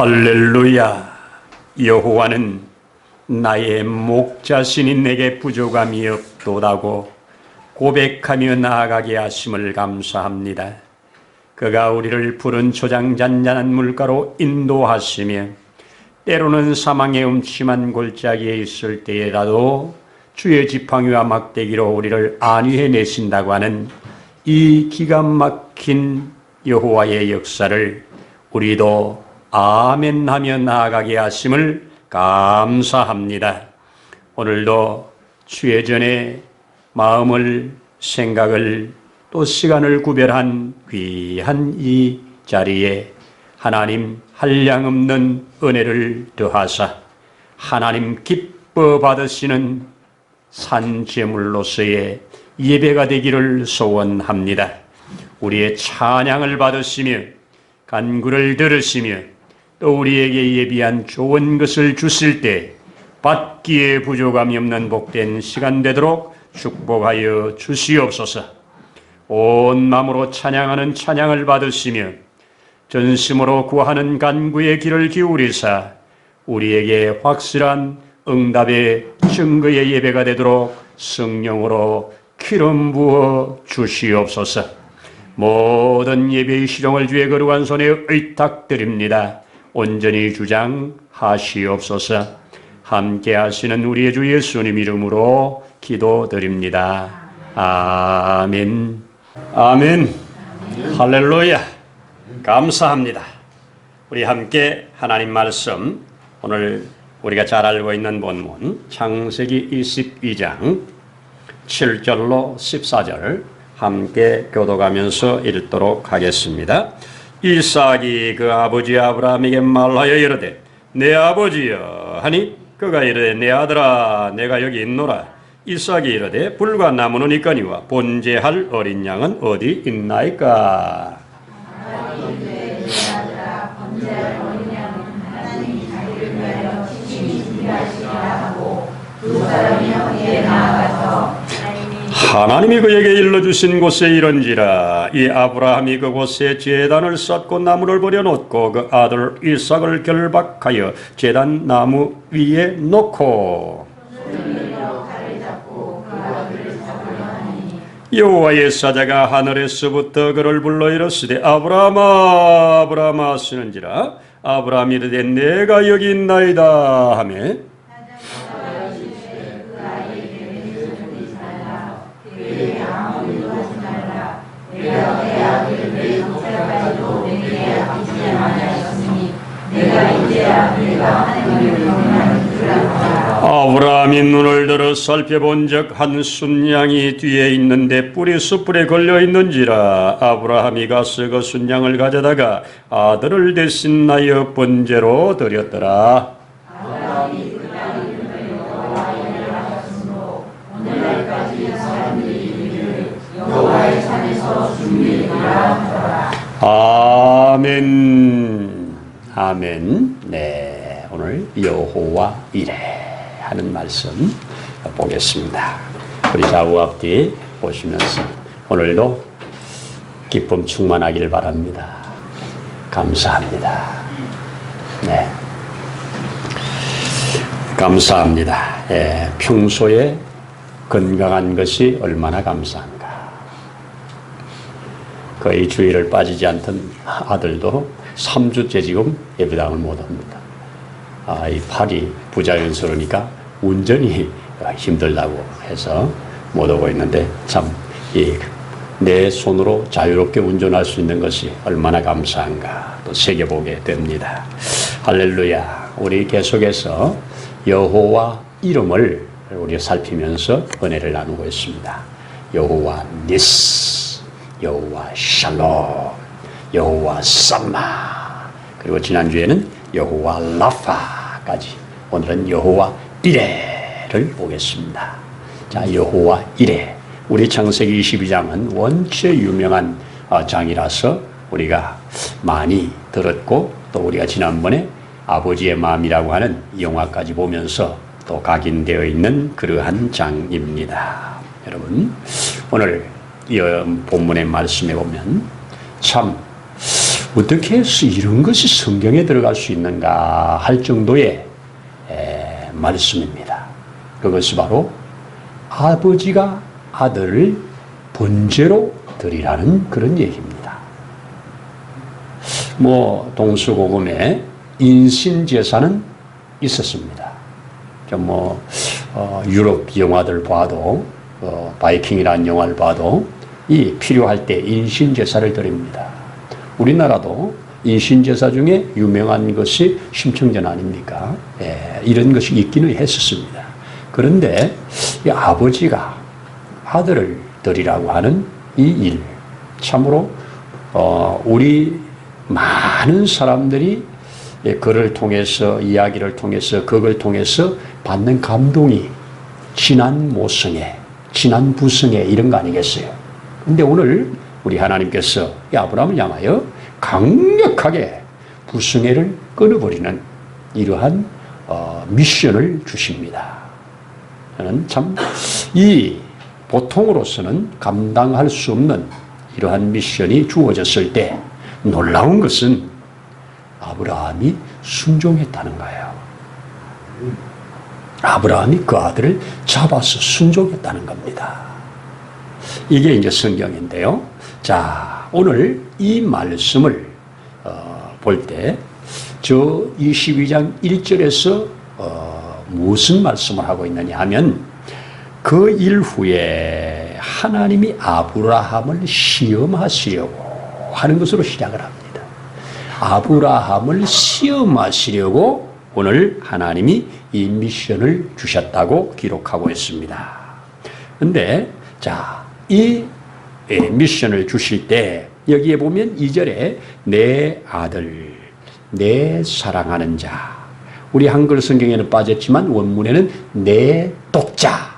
할렐루야. 여호와는 나의 목자시니 내게 부족함이 없도다고 고백하며 나아가게 하심을 감사합니다. 그가 우리를 푸른 초장 잔잔한 물가로 인도하시며 때로는 사망의 음침한 골짜기에 있을 때에라도 주의 지팡이와 막대기로 우리를 안위해 내신다고 하는 이 기가 막힌 여호와의 역사를 우리도 아멘 하며 나아가게 하심을 감사합니다. 오늘도 주의 전에 마음을, 생각을 또 시간을 구별한 귀한 이 자리에 하나님 한량없는 은혜를 더하사 하나님 기뻐 받으시는 산제물로서의 예배가 되기를 소원합니다. 우리의 찬양을 받으시며 간구를 들으시며 또 우리에게 예비한 좋은 것을 주실 때 받기에 부족함이 없는 복된 시간 되도록 축복하여 주시옵소서. 온 마음으로 찬양하는 찬양을 받으시며 전심으로 구하는 간구의 귀를 기울이사 우리에게 확실한 응답의 증거의 예배가 되도록 성령으로 기름 부어 주시옵소서. 모든 예배의 시종을 주의 거룩한 손에 의탁드립니다. 온전히 주장하시옵소서. 함께 하시는 우리의 주 예수님 이름으로 기도드립니다. 아멘. 아멘. 할렐루야. 감사합니다. 우리 함께 하나님 말씀, 오늘 우리가 잘 알고 있는 본문 창세기 22장 7절로 14절 함께 교독하면서 읽도록 하겠습니다. 이삭이 그 아버지 아브라함에게 말하여 이르되 내 아버지여 하니 그가 이르되 내 아들아 내가 여기 있노라. 이삭이 이르되 불과 나무는 있거니와 번제할 어린 양은 어디 있나이까? 하나님이 그에게 일러주신 곳에 이른지라. 이 아브라함이 그곳에 제단을 쌓고 나무를 버려놓고 그 아들 이삭을 결박하여 제단 나무 위에 놓고 여호와의 사자가 하늘에서부터 그를 불러 이르시되 아브라함아 아브라함아 하시는지라. 아브라함이 이르되 내가 여기 있나이다 하며 아브라함이 눈을 들어 살펴본즉 한 순양이 뒤에 있는데 뿔이 숯불에 걸려 있는지라. 아브라함이 가서 그 순양을 가져다가 아들을 대신하여 번제로 드렸더라. 아멘. 아멘. 네, 오늘 여호와 이레 하는 말씀 보겠습니다. 우리 좌우 앞뒤 보시면서 오늘도 기쁨 충만하길 바랍니다. 감사합니다. 네, 감사합니다. 평소에 건강한 것이 얼마나 감사한가. 거의 주일을 빠지지 않던 아들도 3주째 지금 예배당을 못 옵니다. 이 팔이 부자연스러우니까 운전이 힘들다고 해서 못 오고 있는데 참 내 손으로 자유롭게 운전할 수 있는 것이 얼마나 감사한가 또 새겨보게 됩니다. 할렐루야. 우리 계속해서 여호와 이름을 우리가 살피면서 은혜를 나누고 있습니다. 여호와 니스, 여호와 샬롬, 여호와 삼마, 그리고 지난주에는 여호와 라파까지, 오늘은 여호와 이레를 보겠습니다. 자, 여호와 이레. 우리 창세기 22장은 원체 유명한 장이라서 우리가 많이 들었고 또 우리가 지난번에 아버지의 마음이라고 하는 영화까지 보면서 또 각인되어 있는 그러한 장입니다. 여러분, 오늘 이 본문의 말씀에 보면 참 어떻게 해서 이런 것이 성경에 들어갈 수 있는가 할 정도의 말씀입니다. 그것이 바로 아버지가 아들을 번제로 드리라는 그런 얘기입니다. 동서고금에 인신제사는 있었습니다. 유럽 영화들 봐도, 바이킹이라는 영화를 봐도 이 필요할 때 인신제사를 드립니다. 우리나라도 인신제사 중에 유명한 것이 심청전 아닙니까? 이런 것이 있기는 했었습니다. 그런데 이 아버지가 아들을 드리라고 하는 이 일, 참으로 우리 많은 사람들이 글을 통해서, 이야기를 통해서, 극을 통해서 받는 감동이 진한 모성애, 진한 부성애 이런 거 아니겠어요? 근데 오늘 우리 하나님께서 이 아브라함을 향하여 강력하게 부성애를 끊어버리는 이러한 미션을 주십니다. 저는 참 이 보통으로서는 감당할 수 없는 이러한 미션이 주어졌을 때 놀라운 것은 아브라함이 순종했다는 거예요. 아브라함이 그 아들을 잡아서 순종했다는 겁니다. 이게 이제 성경인데요. 자, 오늘 이 말씀을 볼 때 저 22장 1절에서 무슨 말씀을 하고 있느냐 하면 그 일 후에 하나님이 아브라함을 시험하시려고 하는 것으로 시작을 합니다. 아브라함을 시험하시려고 오늘 하나님이 이 미션을 주셨다고 기록하고 있습니다. 그런데 자, 이 미션을 주실 때 여기에 보면 2절에 내 아들, 내 사랑하는 자, 우리 한글 성경에는 빠졌지만 원문에는 내 독자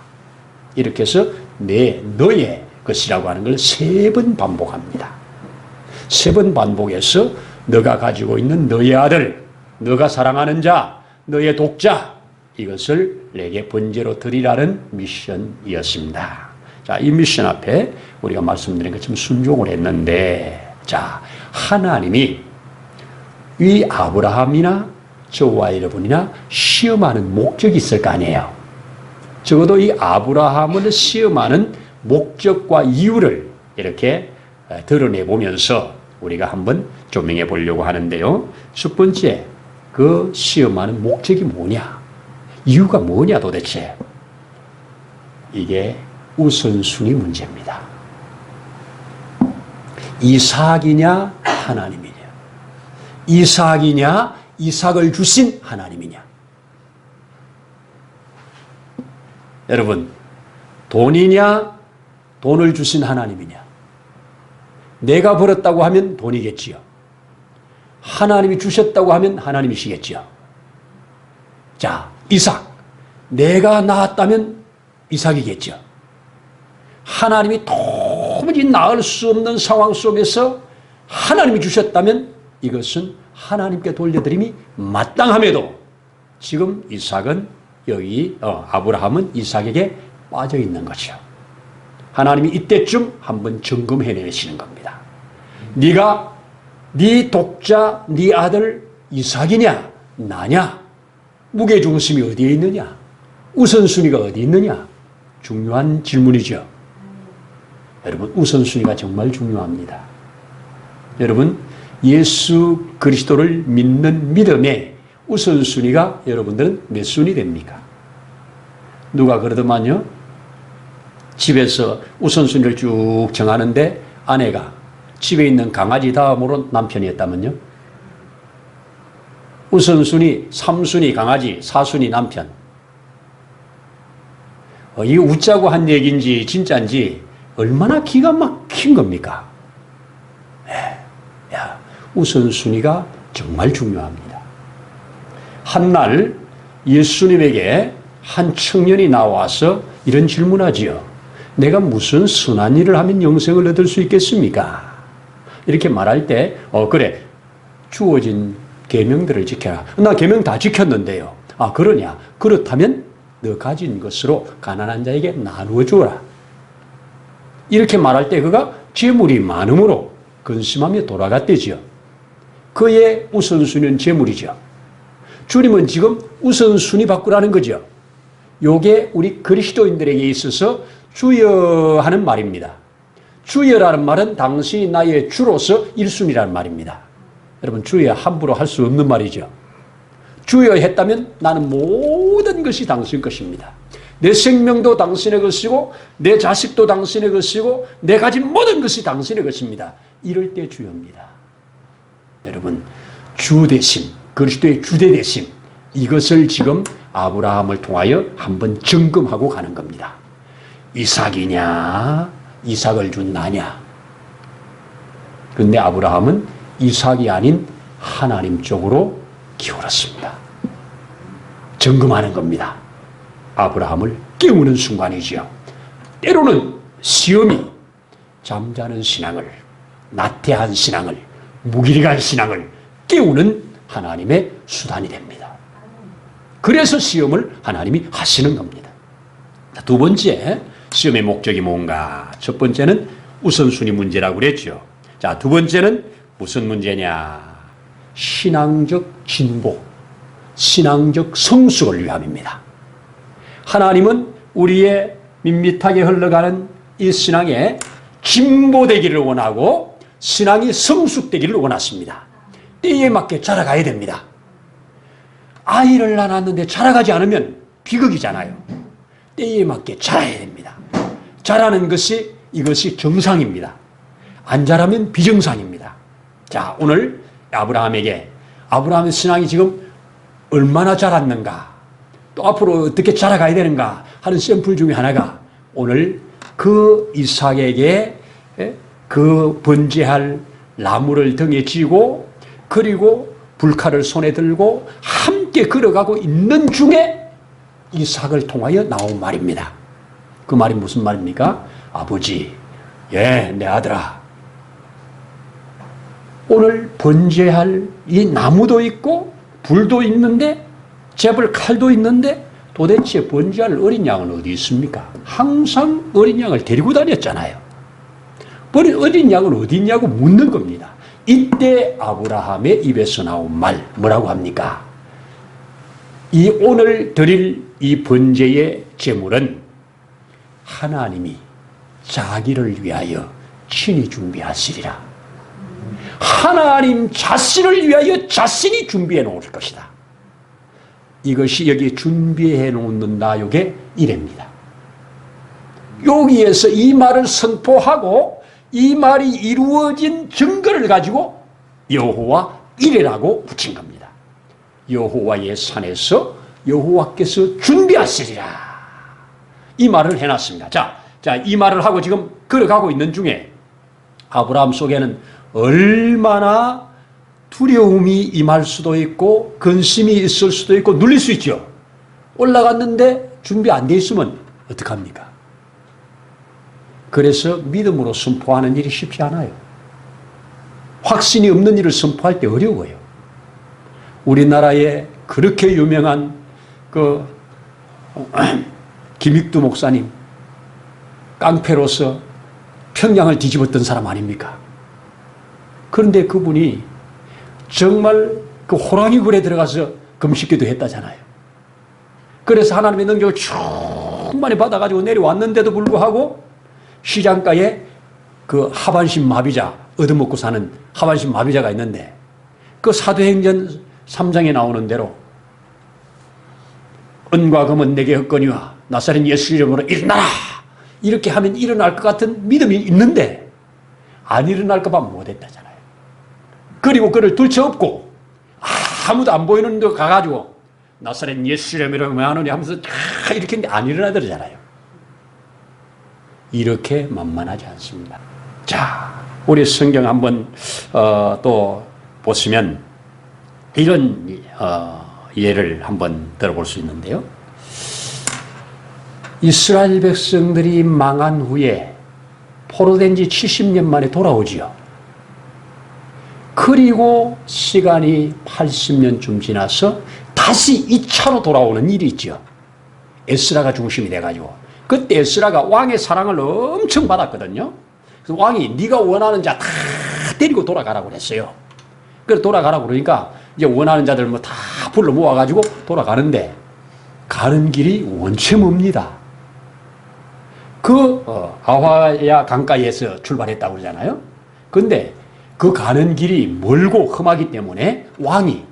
이렇게 해서 너의 것이라고 하는 걸 3번 반복합니다. 3번 반복해서 너가 가지고 있는 너의 아들, 너가 사랑하는 자, 너의 독자 이것을 내게 번제로 드리라는 미션이었습니다. 자, 이 미션 앞에 우리가 말씀드린 것처럼 순종을 했는데, 자, 하나님이 이 아브라함이나 저와 여러분이나 시험하는 목적이 있을 거 아니에요. 적어도 이 아브라함을 시험하는 목적과 이유를 이렇게 드러내보면서 우리가 한번 조명해 보려고 하는데요. 첫 번째, 그 시험하는 목적이 뭐냐? 이유가 뭐냐 도대체? 이게 우선순위 문제입니다. 이삭이냐 하나님이냐? 이삭이냐 이삭을 주신 하나님이냐? 여러분, 돈이냐 돈을 주신 하나님이냐? 내가 벌었다고 하면 돈이겠지요. 하나님이 주셨다고 하면 하나님이시겠지요. 자, 이삭, 내가 낳았다면 이삭이겠죠. 하나님이 도무지 낳을 수 없는 상황 속에서 하나님이 주셨다면 이것은 하나님께 돌려드림이 마땅함에도 지금 이삭은 아브라함은 이삭에게 빠져 있는 거죠. 하나님이 이때쯤 한번 점검해 내시는 겁니다. 네가 네 독자, 네 아들 이삭이냐 나냐? 무게중심이 어디에 있느냐? 우선순위가 어디 있느냐? 중요한 질문이죠. 여러분, 우선순위가 정말 중요합니다. 여러분, 예수 그리스도를 믿는 믿음의 우선순위가 여러분들은 몇 순위 됩니까? 누가 그러더만요, 집에서 우선순위를 쭉 정하는데 아내가 집에 있는 강아지 다음으로 남편이었다면요? 우선순위 3순위 강아지, 4순위 남편. 이게 웃자고 한 얘기인지 진짜인지 얼마나 기가 막힌 겁니까? 우선순위가 정말 중요합니다. 한날 예수님에게 한 청년이 나와서 이런 질문하지요. 내가 무슨 선한 일을 하면 영생을 얻을 수 있겠습니까? 이렇게 말할 때 그래, 주어진 계명들을 지켜라. 나 계명 다 지켰는데요. 아, 그러냐? 그렇다면 너 가진 것으로 가난한 자에게 나누어 주어라. 이렇게 말할 때 그가 재물이 많음으로 근심하며 돌아갔대지요. 그의 우선순위는 재물이죠. 주님은 지금 우선순위 바꾸라는 거죠. 요게 우리 그리스도인들에게 있어서 주여 하는 말입니다. 주여라는 말은 당신이 나의 주로서 1순위라는 말입니다. 여러분, 주여 함부로 할 수 없는 말이죠. 주여 했다면 나는 모든 것이 당신 것입니다. 내 생명도 당신의 것이고 내 자식도 당신의 것이고 내 가진 모든 것이 당신의 것입니다. 이럴 때 주여입니다. 여러분, 주대심, 그리스도의 주대되심, 이것을 지금 아브라함을 통하여 한번 점검하고 가는 겁니다. 이삭이냐, 이삭을 준 나냐. 그런데 아브라함은 이삭이 아닌 하나님 쪽으로 기울었습니다. 점검하는 겁니다. 아브라함을 깨우는 순간이지요. 때로는 시험이 잠자는 신앙을, 나태한 신앙을, 무기력한 신앙을 깨우는 하나님의 수단이 됩니다. 그래서 시험을 하나님이 하시는 겁니다. 두 번째, 시험의 목적이 뭔가? 첫 번째는 우선순위 문제라고 그랬죠. 자, 두 번째는 무슨 문제냐? 신앙적 진보, 신앙적 성숙을 위함입니다. 하나님은 우리의 밋밋하게 흘러가는 이 신앙에 진보되기를 원하고 신앙이 성숙되기를 원하십니다. 때에 맞게 자라가야 됩니다. 아이를 낳았는데 자라가지 않으면 비극이잖아요. 때에 맞게 자라야 됩니다. 자라는 것이 이것이 정상입니다. 안 자라면 비정상입니다. 자, 오늘 아브라함의 신앙이 지금 얼마나 자랐는가, 또 앞으로 어떻게 자라가야 되는가 하는 샘플 중에 하나가 오늘 그 이삭에게 그 번제할 나무를 등에 지고 그리고 불칼을 손에 들고 함께 걸어가고 있는 중에 이삭을 통하여 나온 말입니다. 그 말이 무슨 말입니까? 아버지, 내 아들아, 오늘 번제할 이 나무도 있고 불도 있는데 제벌 칼도 있는데 도대체 번제할 어린 양은 어디 있습니까? 항상 어린 양을 데리고 다녔잖아요. 어린 양은 어디 있냐고 묻는 겁니다. 이때 아브라함의 입에서 나온 말 뭐라고 합니까? 이 오늘 드릴 이 번제의 제물은 하나님이 자기를 위하여 친히 준비하시리라. 하나님 자신을 위하여 자신이 준비해 놓을 것이다. 이것이 여기 준비해 놓는다. 요게 이래입니다. 여기에서 이 말을 선포하고 이 말이 이루어진 증거를 가지고 여호와 이레라고 붙인 겁니다. 여호와의 산에서 여호와께서 준비하시리라. 이 말을 해놨습니다. 자, 이 말을 하고 지금 걸어가고 있는 중에 아브라함 속에는 얼마나 두려움이 임할 수도 있고 근심이 있을 수도 있고 눌릴 수 있죠. 올라갔는데 준비 안 돼 있으면 어떡합니까? 그래서 믿음으로 선포하는 일이 쉽지 않아요. 확신이 없는 일을 선포할 때 어려워요. 우리나라에 그렇게 유명한 김익두 목사님, 깡패로서 평양을 뒤집었던 사람 아닙니까? 그런데 그분이 정말 그 호랑이 굴에 들어가서 금식기도 했다잖아요. 그래서 하나님의 능력을 충만히 받아가지고 내려왔는데도 불구하고 시장가에 그 하반신 마비자, 얻어먹고 사는 하반신 마비자가 있는데 그 사도행전 3장에 나오는 대로 은과 금은 내게 헛거니와 나사렛 예수 이름으로 일어나라! 이렇게 하면 일어날 것 같은 믿음이 있는데 안 일어날까 봐 못했다잖아요. 그리고 그를 들쳐업고 아무도 안 보이는 데 가가지고 나사렛 예수 이름으로 왜 하느냐 하면서 이렇게 했는데 안 일어나더라잖아요. 이렇게 만만하지 않습니다. 자, 우리 성경 한번 또 보시면 이런 예를 한번 들어볼 수 있는데요. 이스라엘 백성들이 망한 후에 포로된 지 70년 만에 돌아오지요. 그리고 시간이 80년쯤 지나서 다시 2차로 돌아오는 일이 있죠. 에스라가 중심이 돼가지고 그때 에스라가 왕의 사랑을 엄청 받았거든요. 그래서 왕이 네가 원하는 자 다 데리고 돌아가라고 그랬어요. 그래 돌아가라고 그러니까 이제 원하는 자들 뭐 다 불러 모아가지고 돌아가는데 가는 길이 원체 멉니다. 아화야 강가에서 출발했다고 그러잖아요. 근데 그 가는 길이 멀고 험하기 때문에 왕이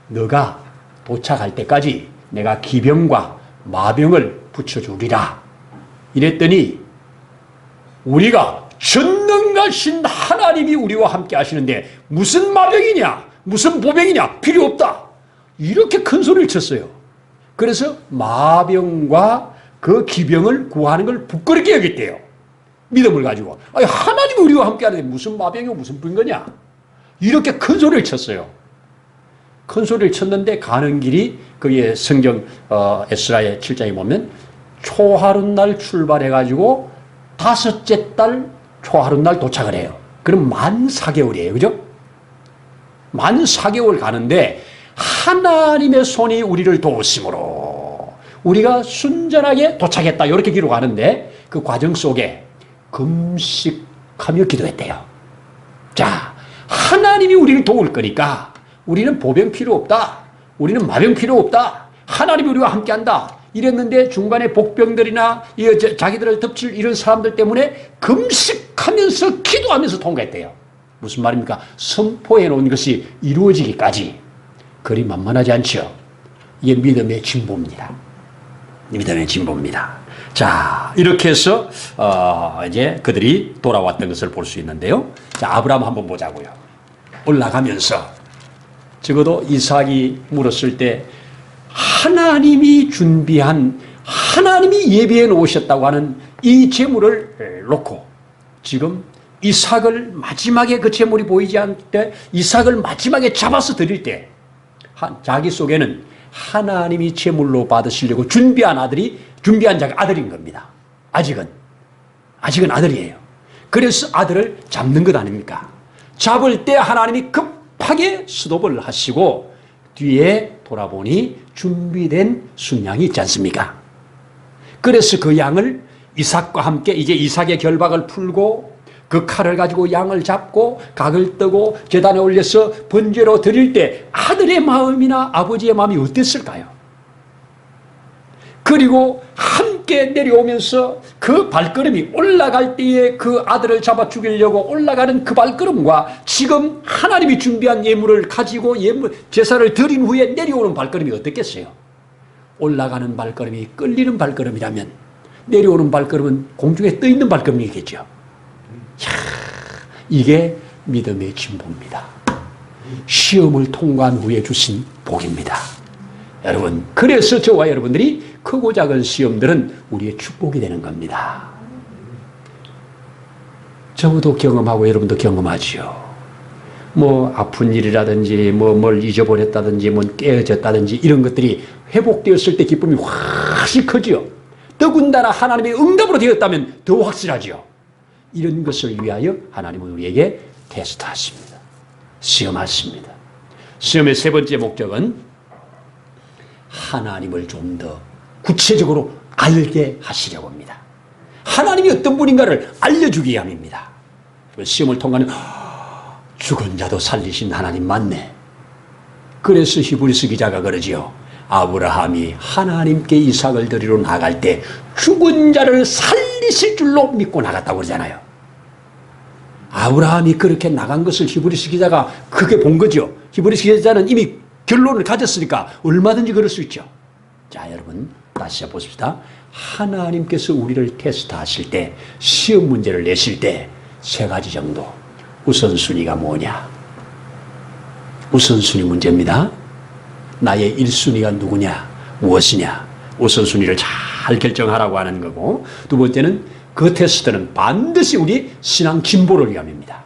너가 도착할 때까지 내가 기병과 마병을 붙여주리라. 이랬더니 우리가 전능하신 하나님이 우리와 함께 하시는데 무슨 마병이냐 무슨 보병이냐 필요 없다. 이렇게 큰 소리를 쳤어요. 그래서 마병과 그 기병을 구하는 걸 부끄럽게 여겼대요. 믿음을 가지고. 아니, 하나님이 우리와 함께 하는데 무슨 마병이고 무슨 병거냐. 이렇게 큰 소리를 쳤어요. 큰 소리를 쳤는데 가는 길이 거기에 성경 에스라의 7장에 보면 초하룻날 출발해가지고 다섯째 달 초하룻날 도착을 해요. 그럼 만 4개월이에요. 그죠? 만 4개월 가는데 하나님의 손이 우리를 도우심으로 우리가 순전하게 도착했다. 이렇게 기록하는데 그 과정 속에 금식하며 기도했대요. 자, 하나님이 우리를 도울 거니까 우리는 보병 필요 없다. 우리는 마병 필요 없다. 하나님이 우리와 함께한다. 이랬는데 중간에 복병들이나 자기들을 덮칠 이런 사람들 때문에 금식하면서 기도하면서 통과했대요. 무슨 말입니까? 선포해 놓은 것이 이루어지기까지 그리 만만하지 않죠. 이게 믿음의 진보입니다. 믿음의 진보입니다. 자, 이렇게 해서 이제 그들이 돌아왔던 것을 볼 수 있는데요. 자, 아브라함 한번 보자고요. 올라가면서 적어도 이삭이 물었을 때 하나님이 준비한 하나님이 예비해 놓으셨다고 하는 이 재물을 놓고 지금 이삭을 마지막에 그 재물이 보이지 않을 때 이삭을 마지막에 잡아서 드릴 때 자기 속에는 하나님이 재물로 받으시려고 준비한 자가 아들인 겁니다. 아직은 아들이에요. 그래서 아들을 잡는 것 아닙니까? 잡을 때 하나님이 급하게 스톱을 하시고 뒤에 돌아보니 준비된 순양이 있지 않습니까? 그래서 그 양을 이삭과 함께 이제 이삭의 결박을 풀고 그 칼을 가지고 양을 잡고 각을 뜨고 제단에 올려서 번제로 드릴 때 아들의 마음이나 아버지의 마음이 어땠을까요? 그리고 함께 내려오면서 그 발걸음이 올라갈 때에 그 아들을 잡아 죽이려고 올라가는 그 발걸음과 지금 하나님이 준비한 예물을 가지고 제사를 드린 후에 내려오는 발걸음이 어떻겠어요? 올라가는 발걸음이 끌리는 발걸음이라면 내려오는 발걸음은 공중에 떠 있는 발걸음이겠죠. 이게 믿음의 진보입니다. 시험을 통과한 후에 주신 복입니다. 여러분, 그래서 저와 여러분들이 크고 작은 시험들은 우리의 축복이 되는 겁니다. 저도 경험하고 여러분도 경험하지요. 뭐 아픈 일이라든지 뭘 잊어버렸다든지 깨어졌다든지 이런 것들이 회복되었을 때 기쁨이 훨씬 크지요. 더군다나 하나님의 응답으로 되었다면 더 확실하지요. 이런 것을 위하여 하나님은 우리에게 테스트하십니다. 시험하십니다. 시험의 세 번째 목적은 하나님을 좀 더 구체적으로 알게 하시려고 합니다. 하나님이 어떤 분인가를 알려주기 위함입니다. 시험을 통과하는 죽은 자도 살리신 하나님 맞네. 그래서 히브리서 기자가 그러지요. 아브라함이 하나님께 이삭을 드리러 나갈 때 죽은 자를 살리실 줄로 믿고 나갔다고 그러잖아요. 아브라함이 그렇게 나간 것을 히브리서 기자가 크게 본 거죠. 히브리서 기자는 이미 결론을 가졌으니까 얼마든지 그럴 수 있죠. 자, 여러분 다시 보십시다. 하나님께서 우리를 테스트하실 때 시험 문제를 내실 때 세 가지 정도 우선순위가 뭐냐? 우선순위 문제입니다. 나의 1순위가 누구냐? 무엇이냐? 우선순위를 잘 결정하라고 하는 거고, 두 번째는 그 테스트는 반드시 우리 신앙 진보를 위함입니다.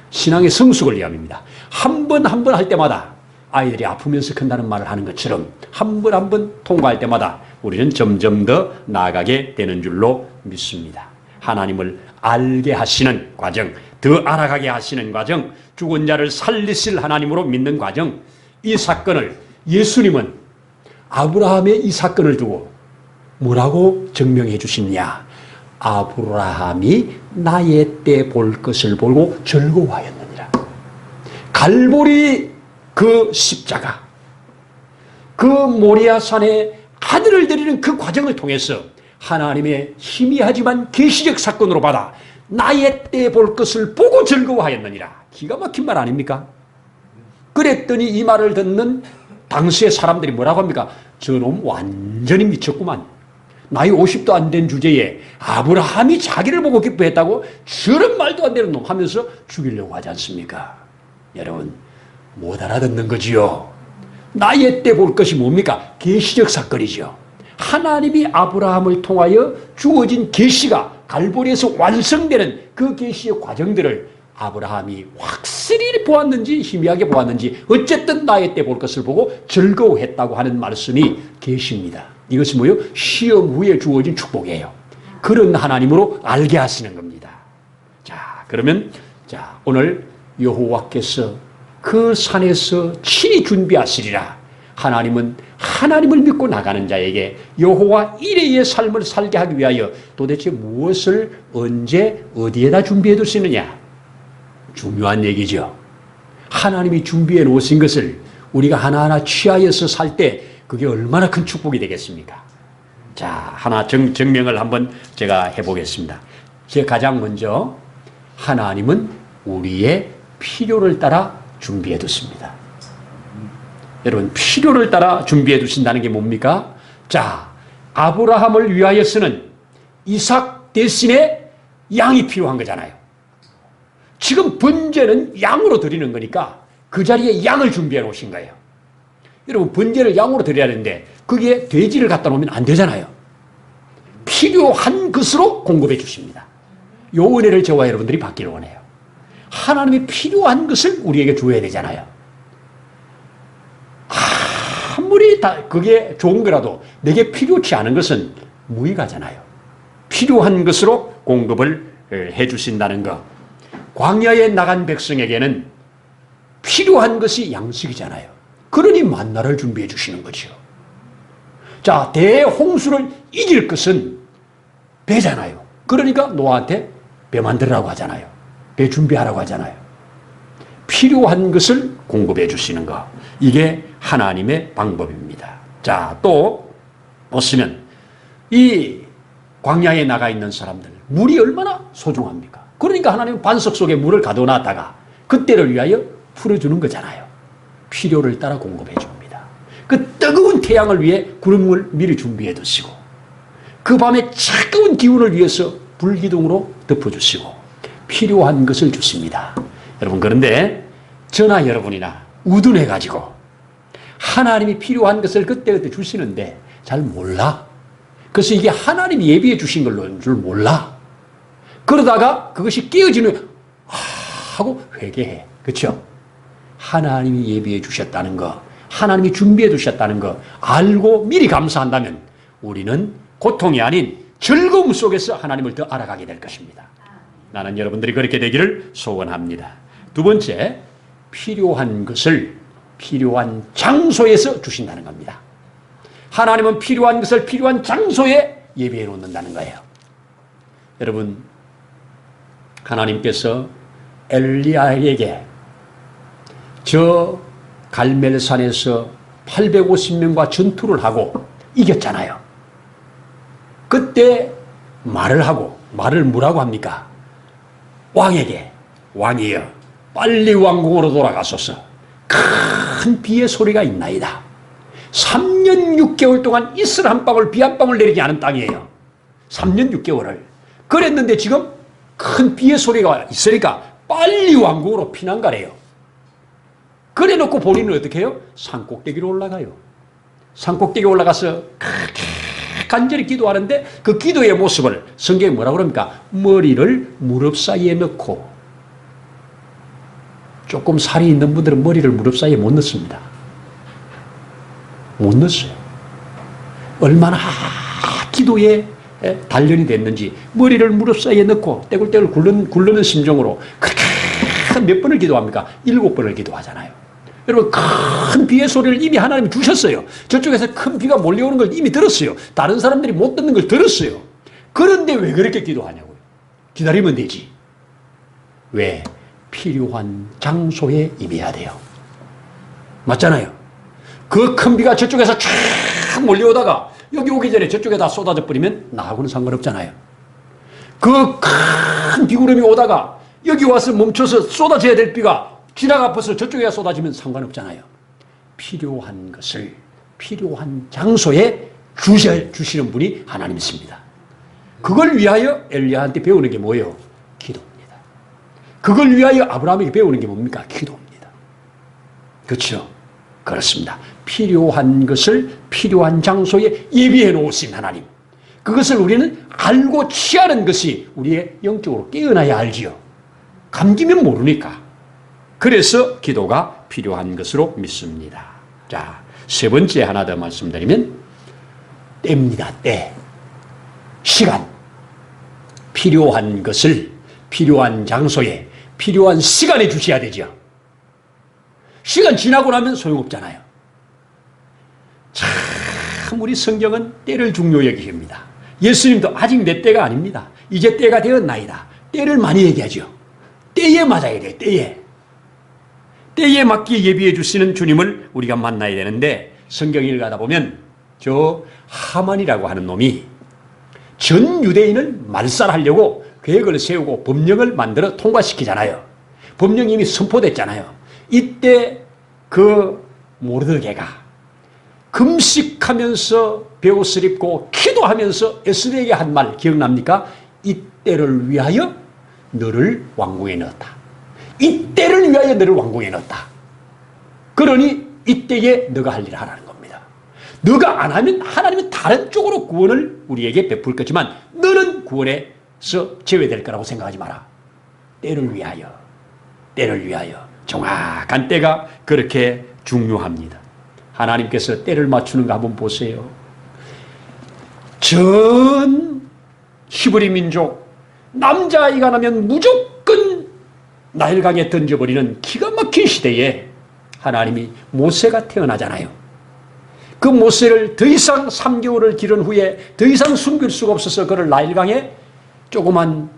신앙의 성숙을 위함입니다. 한 번 한 번 할 때마다 아이들이 아프면서 큰다는 말을 하는 것처럼 한 번 한 번 통과할 때마다 우리는 점점 더 나아가게 되는 줄로 믿습니다. 하나님을 알게 하시는 과정, 더 알아가게 하시는 과정, 죽은 자를 살리실 하나님으로 믿는 과정, 이 사건을 예수님은 아브라함의 이 사건을 두고 뭐라고 증명해 주시느냐? 아브라함이 나의 때 볼 것을 보고 즐거워하였느니라. 갈보리 그 십자가, 그 모리아산에 아들을 드리는 그 과정을 통해서 하나님의 희미하지만 계시적 사건으로 받아 나의 때 볼 것을 보고 즐거워하였느니라. 기가 막힌 말 아닙니까? 그랬더니 이 말을 듣는 당시의 사람들이 뭐라고 합니까? 저놈 완전히 미쳤구만. 나이 50도 안 된 주제에 아브라함이 자기를 보고 기뻐했다고 저런 말도 안 되는 놈 하면서 죽이려고 하지 않습니까? 여러분, 못 알아듣는 거지요. 나의 때 볼 것이 뭡니까? 계시적 사건이죠. 하나님이 아브라함을 통하여 주어진 계시가 갈보리에서 완성되는 그 계시의 과정들을 아브라함이 확실히 보았는지 희미하게 보았는지 어쨌든 나의 때 볼 것을 보고 즐거워했다고 하는 말씀이 계시입니다. 이것이 뭐예요? 시험 후에 주어진 축복이에요. 그런 하나님으로 알게 하시는 겁니다. 자, 그러면 오늘 여호와께서 그 산에서 친히 준비하시리라. 하나님은 하나님을 믿고 나가는 자에게 여호와 이레의 삶을 살게 하기 위하여 도대체 무엇을 언제 어디에다 준비해 두시느냐? 중요한 얘기죠. 하나님이 준비해 놓으신 것을 우리가 하나하나 취하여서 살 때 그게 얼마나 큰 축복이 되겠습니까? 자, 하나 증명을 한번 제가 해보겠습니다. 제가 가장 먼저 하나님은 우리의 필요를 따라 준비해 두십니다. 여러분, 필요를 따라 준비해 두신다는 게 뭡니까? 자, 아브라함을 위하여서는 이삭 대신에 양이 필요한 거잖아요. 지금 번제는 양으로 드리는 거니까 그 자리에 양을 준비해 놓으신 거예요. 여러분, 번제를 양으로 드려야 하는데 거기에 돼지를 갖다 놓으면 안 되잖아요. 필요한 것으로 공급해 주십니다. 요 은혜를 저와 여러분들이 받기를 원해요. 하나님이 필요한 것을 우리에게 줘야 되잖아요. 아무리 그게 좋은 거라도 내게 필요치 않은 것은 무의가잖아요. 필요한 것으로 공급을 해 주신다는 것. 광야에 나간 백성에게는 필요한 것이 양식이잖아요. 그러니 만나를 준비해 주시는 거죠. 자, 대홍수를 이길 것은 배잖아요. 그러니까 노아한테 배 만들라고 하잖아요. 배 준비하라고 하잖아요. 필요한 것을 공급해 주시는 것. 이게 하나님의 방법입니다. 자, 또 보시면 이 광야에 나가 있는 사람들, 물이 얼마나 소중합니까? 그러니까 하나님은 반석 속에 물을 가둬놨다가 그때를 위하여 풀어주는 거잖아요. 필요를 따라 공급해 줍니다. 그 뜨거운 태양을 위해 구름을 미리 준비해 두시고 그 밤에 차가운 기운을 위해서 불기둥으로 덮어주시고 필요한 것을 주십니다. 여러분, 그런데 저나 여러분이나 우둔해가지고 하나님이 필요한 것을 그때그때 주시는데 잘 몰라. 그래서 이게 하나님이 예비해 주신 걸로인 줄 몰라. 그러다가 그것이 깨어지는 하고 회개해. 그렇죠? 하나님이 예비해 주셨다는 거, 하나님이 준비해 두셨다는 거 알고 미리 감사한다면 우리는 고통이 아닌 즐거움 속에서 하나님을 더 알아가게 될 것입니다. 나는 여러분들이 그렇게 되기를 소원합니다. 두 번째, 필요한 것을 필요한 장소에서 주신다는 겁니다. 하나님은 필요한 것을 필요한 장소에 예비해 놓는다는 거예요. 여러분, 하나님께서 엘리야에게 저 갈멜산에서 850명과 전투를 하고 이겼잖아요. 그때 말을 하고, 말을 뭐라고 합니까? 왕에게, 왕이여 빨리 왕궁으로 돌아가소서. 큰 비의 소리가 있나이다. 3년 6개월 동안 이슬 한 방울, 비 한 방울 내리지 않은 땅이에요. 3년 6개월을. 그랬는데 지금 큰 비의 소리가 있으니까 빨리 왕궁으로 피난 가래요. 그래 놓고 본인은 어떻게 해요? 산꼭대기로 올라가요. 산꼭대기 올라가서 간절히 기도하는데 그 기도의 모습을 성경에 뭐라고 그럽니까? 머리를 무릎 사이에 넣고. 조금 살이 있는 분들은 머리를 무릎 사이에 못 넣습니다. 못 넣었어요. 얼마나 기도에 단련이 됐는지 머리를 무릎 사이에 넣고 떼굴떼굴 굴르는 심정으로 그렇게 몇 번을 기도합니까? 7번을 기도하잖아요. 여러분, 큰 비의 소리를 이미 하나님이 주셨어요. 저쪽에서 큰 비가 몰려오는 걸 이미 들었어요. 다른 사람들이 못 듣는 걸 들었어요. 그런데 왜 그렇게 기도하냐고요. 기다리면 되지. 왜? 필요한 장소에 임해야 돼요. 맞잖아요. 그 큰 비가 저쪽에서 쫙 몰려오다가 여기 오기 전에 저쪽에다 쏟아져 버리면 나하고는 상관없잖아요. 그 큰 비구름이 오다가 여기 와서 멈춰서 쏟아져야 될 비가 지나가 버서 저쪽에 쏟아지면 상관없잖아요. 필요한 것을 필요한 장소에 주시는 분이 하나님이십니다. 그걸 위하여 엘리야한테 배우는 게 뭐예요? 기도입니다. 그걸 위하여 아브라함에게 배우는 게 뭡니까? 기도입니다. 그렇죠? 그렇습니다. 필요한 것을 필요한 장소에 예비해 놓으신 하나님. 그것을 우리는 알고 취하는 것이 우리의 영적으로 깨어나야 알지요. 감기면 모르니까. 그래서 기도가 필요한 것으로 믿습니다. 자, 세 번째 하나 더 말씀드리면 때입니다. 때. 시간. 필요한 것을 필요한 장소에 필요한 시간에 주셔야 되죠. 시간 지나고 나면 소용없잖아요. 참 우리 성경은 때를 중요히 여기십니다. 예수님도 아직 내 때가 아닙니다. 이제 때가 되었나이다. 때를 많이 얘기하죠. 때에 맞아야 돼요. 때에. 때에 맞게 예비해 주시는 주님을 우리가 만나야 되는데 성경을 가다 보면 저 하만이라고 하는 놈이 전 유대인을 말살하려고 계획을 세우고 법령을 만들어 통과시키잖아요. 법령이 이미 선포됐잖아요. 이때 그 모르드게가 금식하면서 베옷을 입고 기도하면서 에스더에게 한 말 기억납니까? 이때를 위하여 너를 왕궁에 넣었다. 이때를 위하여 너를 왕궁에 넣었다. 그러니 이때에 너가 할 일을 하라는 겁니다. 너가 안 하면 하나님은 다른 쪽으로 구원을 우리에게 베풀 거지만 너는 구원에서 제외될 거라고 생각하지 마라. 때를 위하여, 때를 위하여. 정확한 때가 그렇게 중요합니다. 하나님께서 때를 맞추는 거 한번 보세요. 전 히브리 민족 남자아이가 나면 무조건 나일강에 던져버리는 기가 막힌 시대에 하나님이 모세가 태어나잖아요. 그 모세를 더 이상 3개월을 기른 후에 더 이상 숨길 수가 없어서 그를 나일강에 조그만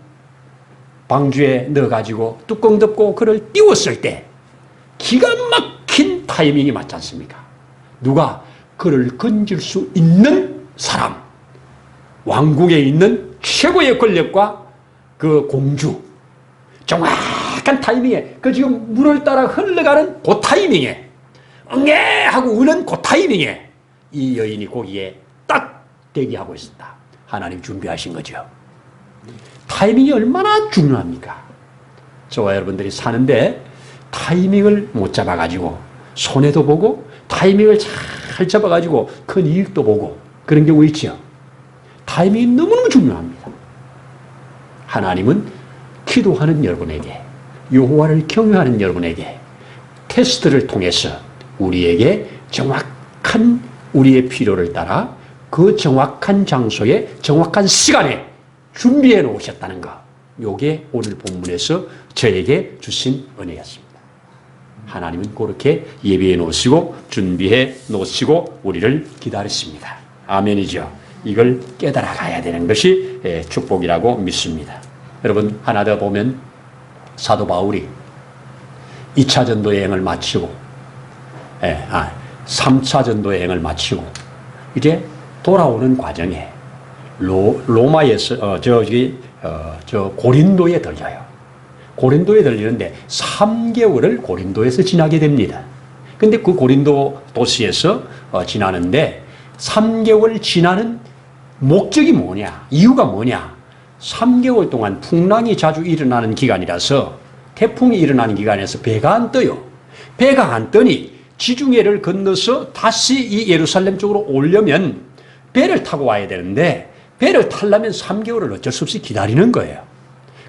방주에 넣어가지고 뚜껑 덮고 그를 띄웠을 때 기가 막힌 타이밍이 맞지 않습니까? 누가 그를 건질 수 있는 사람, 왕궁에 있는 최고의 권력과 그 공주, 정확한 타이밍에, 그 지금 물을 따라 흘러가는 그 타이밍에, 응애 하고 우는 그 타이밍에 이 여인이 거기에 딱 대기하고 있었다. 하나님 준비하신 거죠. 타이밍이 얼마나 중요합니까? 저와 여러분들이 사는데 타이밍을 못 잡아가지고 손해도 보고 타이밍을 잘 잡아가지고 큰 이익도 보고 그런 경우 있죠. 타이밍이 너무너무 중요합니다. 하나님은 기도하는 여러분에게, 여호와를 경외하는 여러분에게 테스트를 통해서 우리에게 정확한 우리의 필요를 따라 그 정확한 장소에 정확한 시간에 준비해 놓으셨다는 것. 요게 오늘 본문에서 저에게 주신 은혜였습니다. 하나님은 그렇게 예비해 놓으시고 준비해 놓으시고 우리를 기다리십니다. 아멘이죠. 이걸 깨달아 가야 되는 것이 축복이라고 믿습니다. 여러분 하나 더 보면 사도 바울이 2차 전도 여행을 마치고 3차 전도 여행을 마치고 이제 돌아오는 과정에 로마에서 고린도에 들려요. 고린도에 들리는데 3개월을 고린도에서 지나게 됩니다. 근데 그 고린도 도시에서 지나는데 3개월 지나는 목적이 뭐냐? 이유가 뭐냐? 3개월 동안 풍랑이 자주 일어나는 기간이라서 태풍이 일어나는 기간에서 배가 안 떠요. 배가 안 떠니 지중해를 건너서 다시 이 예루살렘 쪽으로 오려면 배를 타고 와야 되는데 배를 타려면 3개월을 어쩔 수 없이 기다리는 거예요.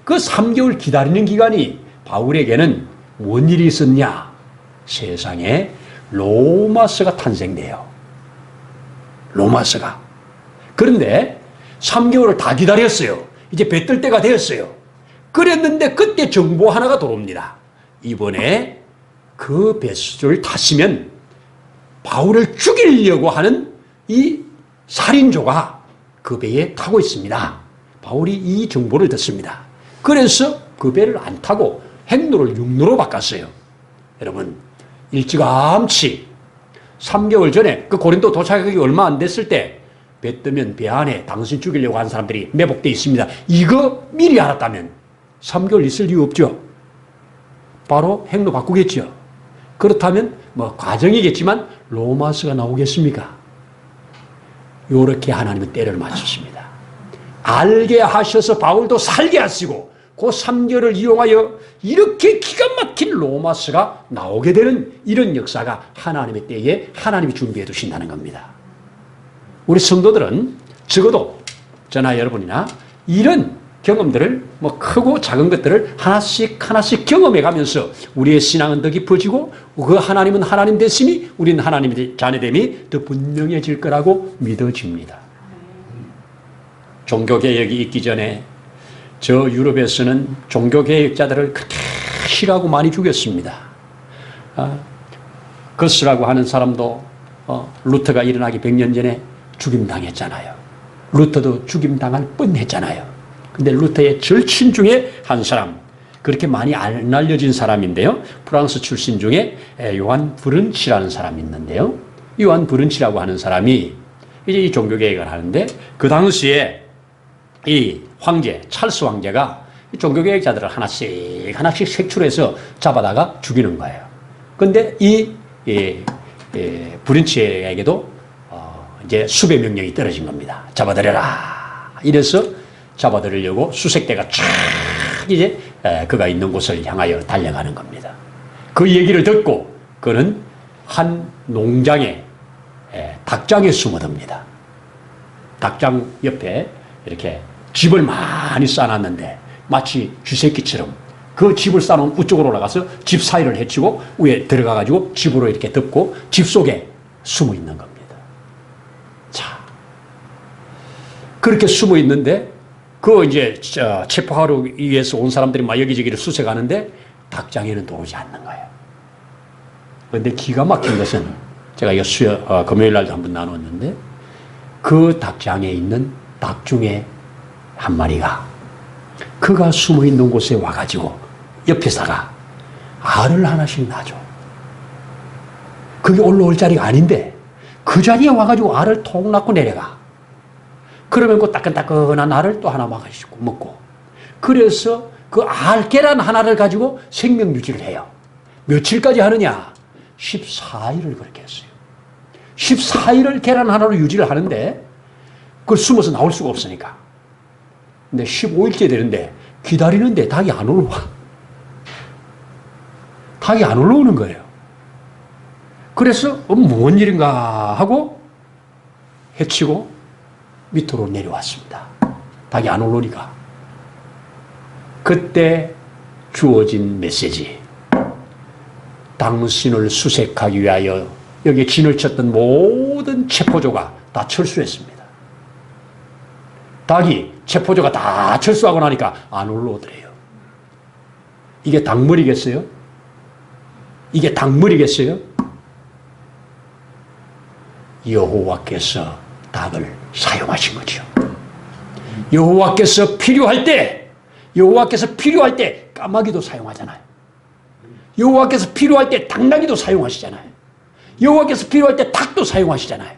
그 3개월 기다리는 기간이 바울에게는 뭔 일이 있었냐? 세상에 로마서가 탄생돼요. 로마서가. 그런데 3개월을 다 기다렸어요. 이제 배 뜰 때가 되었어요. 그랬는데 그때 정보 하나가 들어옵니다. 이번에 그 배수를 타시면 바울을 죽이려고 하는 이 살인조가 그 배에 타고 있습니다. 바울이 이 정보를 듣습니다. 그래서 그 배를 안 타고 행로를 육로로 바꿨어요. 여러분, 일찌감치 3개월 전에 그 고린도 도착하기 얼마 안 됐을 때 배 뜨면 배 안에 당신 죽이려고 하는 사람들이 매복되어 있습니다. 이거 미리 알았다면 3개월 있을 이유 없죠. 바로 행로 바꾸겠죠. 그렇다면 뭐 과정이겠지만 로마서가 나오겠습니까? 이렇게 하나님은 때를 맞췄습니다. 알게 하셔서 바울도 살게 하시고 그 3개월을 이용하여 이렇게 기가 막힌 로마서가 나오게 되는 이런 역사가 하나님의 때에 하나님이 준비해 두신다는 겁니다. 우리 성도들은 적어도 저나 여러분이나 이런 경험들을 뭐 크고 작은 것들을 하나씩 경험해 가면서 우리의 신앙은 더 깊어지고 그 하나님은 하나님 되심이 우리는 하나님의 자녀됨이 더 분명해질 거라고 믿어집니다. 종교개혁이 있기 전에 저 유럽에서는 종교개혁자들을 그렇게 싫어하고 많이 죽였습니다. 거스라고 하는 사람도 루터가 일어나기 100년 전에 죽임당했잖아요. 루터도 죽임당할 뻔했잖아요. 근데 루터의 절친 중에 한 사람, 그렇게 많이 안 알려진 사람인데요. 프랑스 출신 중에 요한 브른치라는 사람이 있는데요. 요한 브른치라고 하는 사람이 이제 이 종교개혁을 하는데 그 당시에 이 황제, 찰스 황제가 종교개혁자들을 하나씩 색출해서 잡아다가 죽이는 거예요. 근데 이 브른치에게도 이제 수배 명령이 떨어진 겁니다. 잡아들여라. 이래서 잡아들이려고 수색대가 쫙 이제 그가 있는 곳을 향하여 달려가는 겁니다. 그 얘기를 듣고 그는 한 농장에 닭장에 숨어듭니다. 닭장 옆에 이렇게 집을 많이 쌓아놨는데 마치 쥐새끼처럼 그 집을 쌓아놓은 우쪽으로 올라가서 집 사이를 헤치고 위에 들어가가지고 집으로 이렇게 덮고 집 속에 숨어 있는 겁니다. 자, 그렇게 숨어 있는데 그 이제 체포하러 위해서 온 사람들이 막 여기저기를 수색하는데 닭장에는 들어오지 않는 거예요. 그런데 기가 막힌 것은 제가 이거 금요일 날도 한번 나눴는데 그 닭장에 있는 닭 중에 한 마리가 그가 숨어 있는 곳에 와가지고 옆에다가 알을 하나씩 놔줘. 그게 올라올 자리가 아닌데 그 자리에 와가지고 알을 통 낳고 내려가. 그러면 그 따끈따끈한 알을 또 하나 막아주고 먹고. 그래서 그 알 계란 하나를 가지고 생명 유지를 해요. 며칠까지 하느냐? 14일을 그렇게 했어요. 14일을 계란 하나로 유지를 하는데 그걸 숨어서 나올 수가 없으니까. 근데 15일째 되는데 기다리는데 닭이 안 올라와. 닭이 안 올라오는 거예요. 그래서 뭔 일인가 하고 해치고 밑으로 내려왔습니다. 닭이 안 올라오니까. 그때 주어진 메시지. 당신을 수색하기 위하여 여기에 진을 쳤던 모든 체포조가 다 철수했습니다. 닭이 체포조가 다 철수하고 나니까 안 올라오더래요. 이게 닭물이겠어요? 이게 닭물이겠어요? 여호와께서 닭을 사용하신 거죠. 여호와께서 필요할 때 까마귀도 사용하잖아요. 여호와께서 필요할 때 당나귀도 사용하시잖아요. 여호와께서 필요할 때 닭도 사용하시잖아요.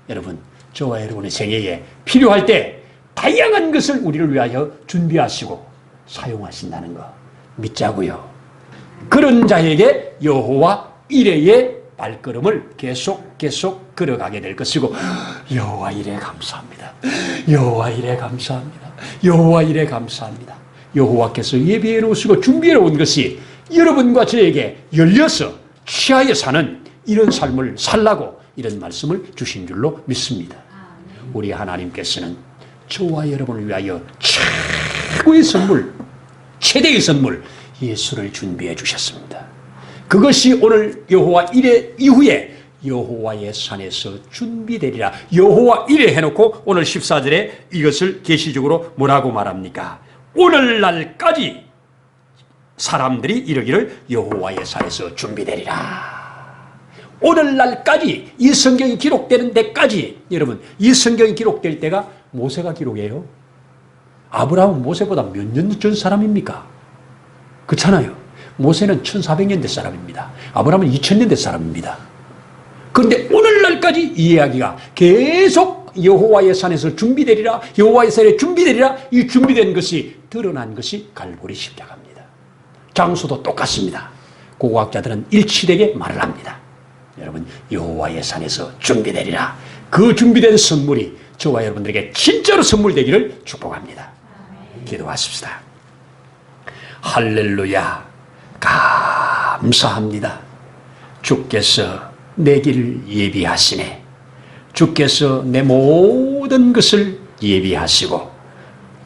여러분, 저와 여러분의 생애에 필요할 때 다양한 것을 우리를 위하여 준비하시고 사용하신다는 거 믿자고요. 그런 자에게 여호와 이레의 발걸음을 계속 걸어가게 될 것이고, 여호와 이레 감사합니다. 여호와 이레 감사합니다. 여호와 이레 감사합니다. 여호와께서 예비해 놓으시고 준비해 놓은 것이 여러분과 저에게 열려서 취하여 사는 이런 삶을 살라고 이런 말씀을 주신 줄로 믿습니다. 우리 하나님께서는 저와 여러분을 위하여 최고의 선물, 최대의 선물 예수를 준비해 주셨습니다. 그것이 오늘 여호와 이레 이후에 여호와의 산에서 준비되리라. 여호와 이레 해놓고 오늘 14절에 이것을 계시적으로 뭐라고 말합니까? 오늘날까지 사람들이 이러기를 여호와의 산에서 준비되리라. 오늘날까지 이 성경이 기록되는 데까지. 여러분, 이 성경이 기록될 때가 모세가 기록해요. 아브라함은 모세보다 몇 년 전 사람입니까? 그렇잖아요. 모세는 1400년 된 사람입니다. 아브라함은 2000년 된 사람입니다. 그런데 오늘날까지 이 이야기가 계속 여호와의 산에서 준비되리라, 여호와의 산에 준비되리라, 이 준비된 것이 드러난 것이 갈보리 십자가입니다. 장소도 똑같습니다. 고고학자들은 일치되게 말을 합니다. 여러분, 여호와의 산에서 준비되리라. 그 준비된 선물이 저와 여러분들에게 진짜로 선물되기를 축복합니다. 기도하십시다. 할렐루야, 감사합니다. 주께서 내 길을 예비하시네. 주께서 내 모든 것을 예비하시고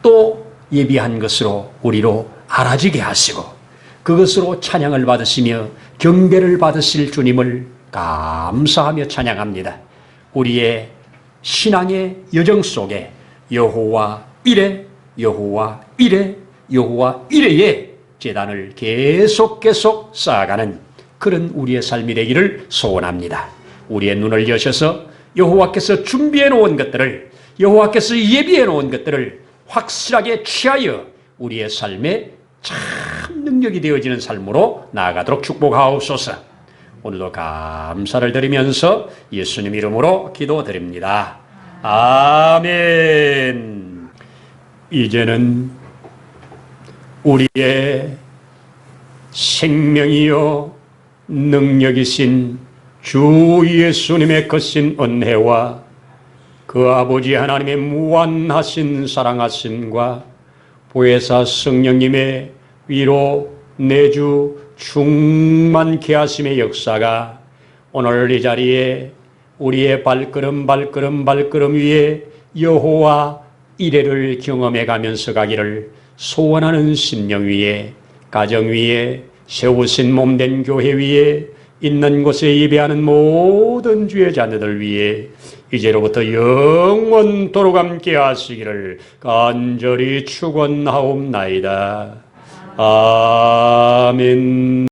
또 예비한 것으로 우리로 알아지게 하시고 그것으로 찬양을 받으시며 경배를 받으실 주님을 감사하며 찬양합니다. 우리의 신앙의 여정 속에 여호와 이레, 여호와 이레, 여호와 이레의 제단을 계속 쌓아가는 그런 우리의 삶이 되기를 소원합니다. 우리의 눈을 여셔서 여호와께서 준비해 놓은 것들을, 여호와께서 예비해 놓은 것들을 확실하게 취하여 우리의 삶에 참 능력이 되어지는 삶으로 나아가도록 축복하옵소서. 오늘도 감사를 드리면서 예수님 이름으로 기도드립니다. 아멘. 이제는 우리의 생명이요 능력이신 주 예수님의 거신 은혜와 그 아버지 하나님의 무한하신 사랑하심과 보혜사 성령님의 위로 내주 충만케 하심의 역사가 오늘 이 자리에 우리의 발걸음 위에 여호와 이레를 경험해 가면서 가기를 소원하는 심령 위에, 가정 위에, 세우신 몸된 교회 위에, 있는 곳에 예배하는 모든 주의 자녀들 위해 이제로부터 영원토록 함께 하시기를 간절히 축원하옵나이다. 아멘.